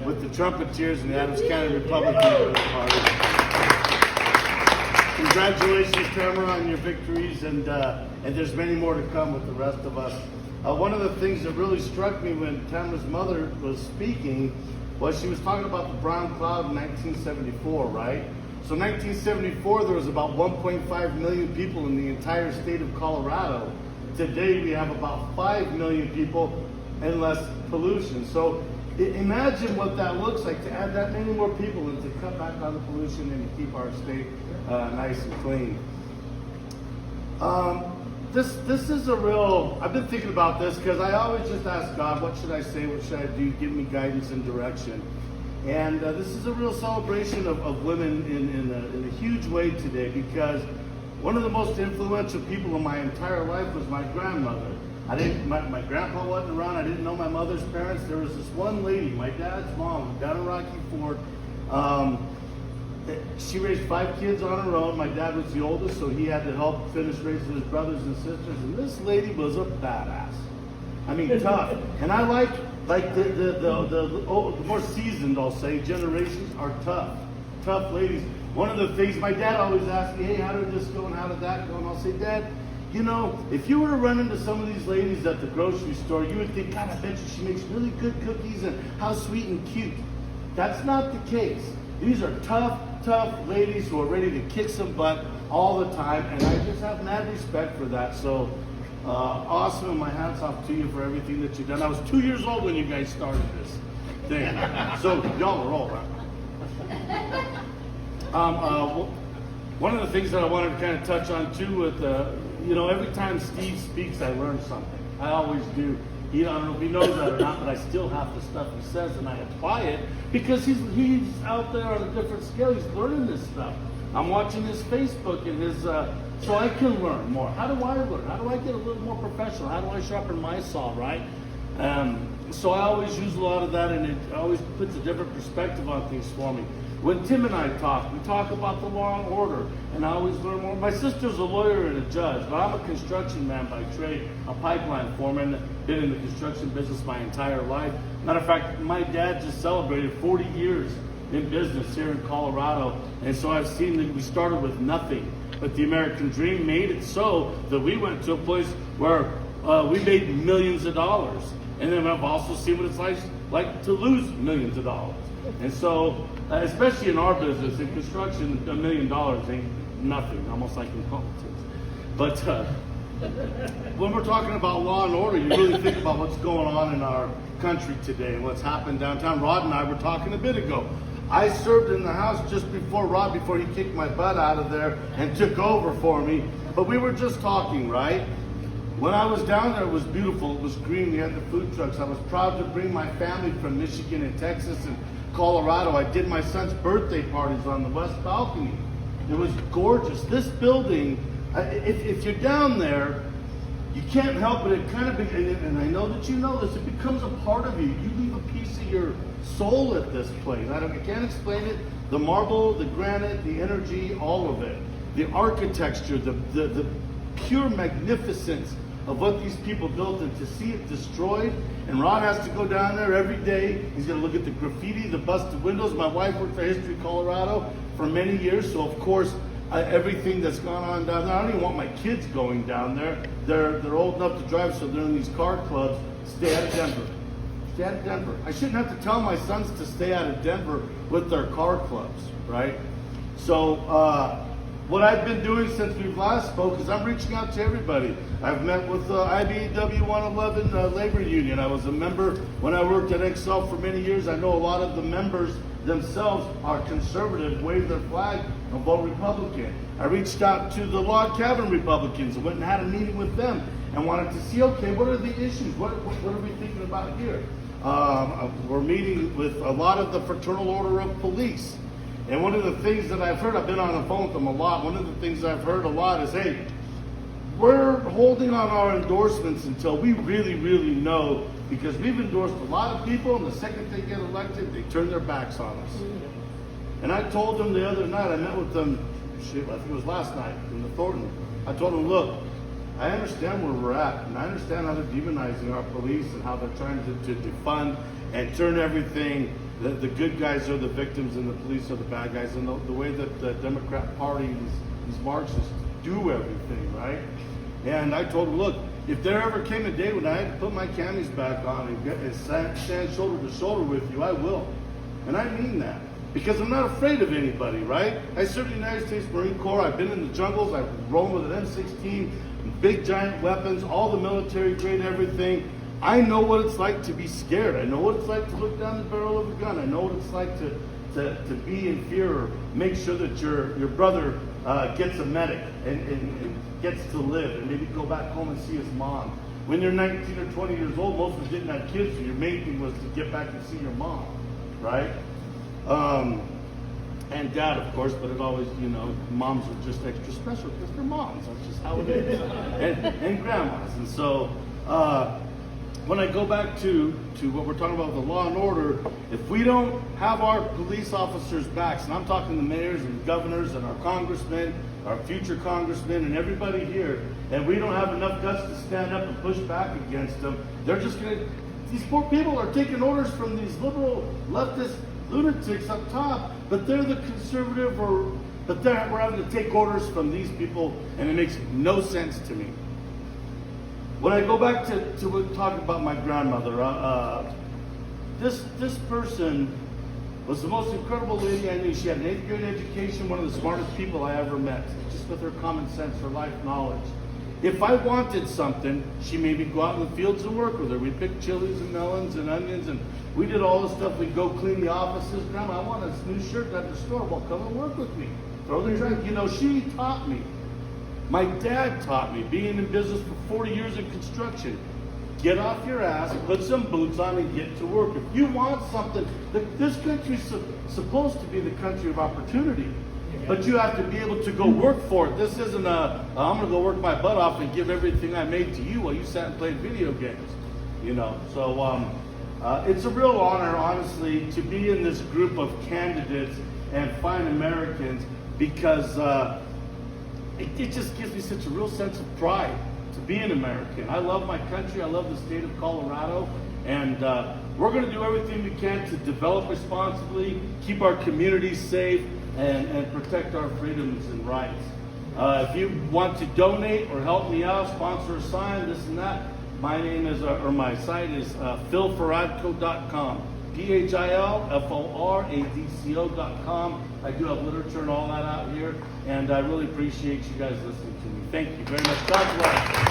with the Trumpeteers and the Adams County Republican Party. Congratulations, Tamara, on your victories, and there's many more to come with the rest of us. One of the things that really struck me when Tamara's mother was speaking was she was talking about the brown cloud in 1974, right? So 1974, there was about 1.5 million people in the entire state of Colorado. Today, we have about 5 million people and less pollution. So imagine what that looks like to add that many more people and to cut back on the pollution and to keep our state nice and clean. This is a real, I've been thinking about this because I always just ask God, what should I say, what should I do, give me guidance and direction. And this is a real celebration of women in a huge way today, because one of the most influential people in my entire life was my grandmother. My grandpa wasn't around, I didn't know my mother's parents. There was this one lady, my dad's mom, down in Rocky Ford. She raised 5 kids on her own. My dad was the oldest, so he had to help finish raising his brothers and sisters. And this lady was a badass. I mean, tough. And I like the more seasoned, I'll say, generations are tough ladies. One of the things my dad always asked me, hey, how did this go and how did that go? And I'll say, Dad, you know, if you were to run into some of these ladies at the grocery store, you would think, God, I bet you she makes really good cookies and how sweet and cute. That's not the case. These are tough ladies who are ready to kick some butt all the time, and I just have mad respect for that. So awesome, and my hat's off to you for everything that you've done. I was 2 years old when you guys started this thing, so y'all are old, right? One of the things that I wanted to kind of touch on too with, you know, every time Steve speaks, I learn something. I always do. I don't know if he knows that or not, but I still have the stuff he says and I apply it because he's out there on a different scale. He's learning this stuff. I'm watching his Facebook and his, so I can learn more. How do I learn? How do I get a little more professional? How do I sharpen my saw, right? So I always use a lot of that, and it always puts a different perspective on things for me. When Tim and I talk, we talk about the law and order, and I always learn more. My sister's a lawyer and a judge, but I'm a construction man by trade, a pipeline foreman, been in the construction business my entire life. Matter of fact, my dad just celebrated 40 years in business here in Colorado, and so I've seen that we started with nothing, but the American dream made it so that we went to a place where we made millions of dollars, and then I've also seen what it's like to lose millions of dollars. And so, especially in our business, in construction, $1 million ain't nothing, almost like in politics. But when we're talking about law and order, you really think about what's going on in our country today and what's happened downtown. Rod and I were talking a bit ago. I served in the House just before Rod, before he kicked my butt out of there and took over for me. But we were just talking, right? When I was down there, it was beautiful. It was green. We had the food trucks. I was proud to bring my family from Michigan and Texas and Colorado. I did my son's birthday parties on the west balcony. It was gorgeous. This building, if you're down there, you can't help it. It kind of, and I know that you know this, it becomes a part of you. You leave a piece of your soul at this place. I can't explain it. The marble, the granite, the energy, all of it. The architecture, the pure magnificence of what these people built, and to see it destroyed. And Rod has to go down there every day. He's going to look at the graffiti, the busted windows. My wife worked for History Colorado for many years, so of course everything that's gone on down there. I don't even want my kids going down there. They're old enough to drive, so they're in these car clubs. Stay out of Denver. Stay out of Denver. I shouldn't have to tell my sons to stay out of Denver with their car clubs, right? So what I've been doing since we've last spoke is I'm reaching out to everybody. I've met with IBEW 111 Labor Union. I was a member when I worked at Excel for many years. I know a lot of the members themselves are conservative, wave their flag, and vote Republican. I reached out to the log cabin Republicans and went and had a meeting with them and wanted to see, okay, what are the issues? What are we thinking about here? We're meeting with a lot of the Fraternal Order of Police. And one of the things that I've heard, I've been on the phone with them a lot, one of the things I've heard a lot is, hey, we're holding on our endorsements until we really, really know, because we've endorsed a lot of people, and the second they get elected, they turn their backs on us. And I told them the other night, I met with them, I think it was last night, in the Thornton. I told them, look, I understand where we're at, and I understand how they're demonizing our police and how they're trying to defund and turn everything the good guys are the victims and the police are the bad guys, and the way that the Democrat Party, these Marxists do everything, right? And I told him, look, if there ever came a day when I had to put my camis back on and stand shoulder to shoulder with you, I will. And I mean that. Because I'm not afraid of anybody, right? I served in the United States Marine Corps. I've been in the jungles. I've roamed with an M16, big giant weapons, all the military grade everything. I know what it's like to be scared. I know what it's like to look down the barrel of a gun. I know what it's like to be in fear, or make sure that your brother gets a medic and gets to live, and maybe go back home and see his mom. When you're 19 or 20 years old, most of us didn't have kids, so your main thing was to get back and see your mom, right? And dad, of course, but it always, moms are just extra special because they're moms. That's just how it is. and grandmas. And so, when I go back to what we're talking about with the law and order, if we don't have our police officers' backs, and I'm talking the mayors and governors and our congressmen, our future congressmen and everybody here, and we don't have enough guts to stand up and push back against them, they're just these poor people are taking orders from these liberal leftist lunatics up top, but they're the conservative, but we're having to take orders from these people, and it makes no sense to me. When I go back to talk about my grandmother, this person was the most incredible lady I knew. She had an 8th grade education, one of the smartest people I ever met, just with her common sense, her life knowledge. If I wanted something, she made me go out in the fields and work with her. We'd pick chilies and melons and onions, and we did all the stuff. We'd go clean the offices. Grandma, I want a new shirt at the store. Well, come and work with me. Throw the trash. She taught me. My dad taught me, being in business for 40 years in construction. Get off your ass, put some boots on, and get to work. If you want something, this country's supposed to be the country of opportunity. But you have to be able to go work for it. This isn't I'm going to go work my butt off and give everything I made to you while you sat and played video games. So it's a real honor, honestly, to be in this group of candidates and fine Americans, because it just gives me such a real sense of pride to be an American. I love my country. I love the state of Colorado. And we're going to do everything we can to develop responsibly, keep our communities safe, and protect our freedoms and rights. If you want to donate or help me out, sponsor a sign, this and that, my name is, or my site is philcovarrubias.com. philforadco.com. I do have literature and all that out here, and I really appreciate you guys listening to me. Thank you very much. God bless.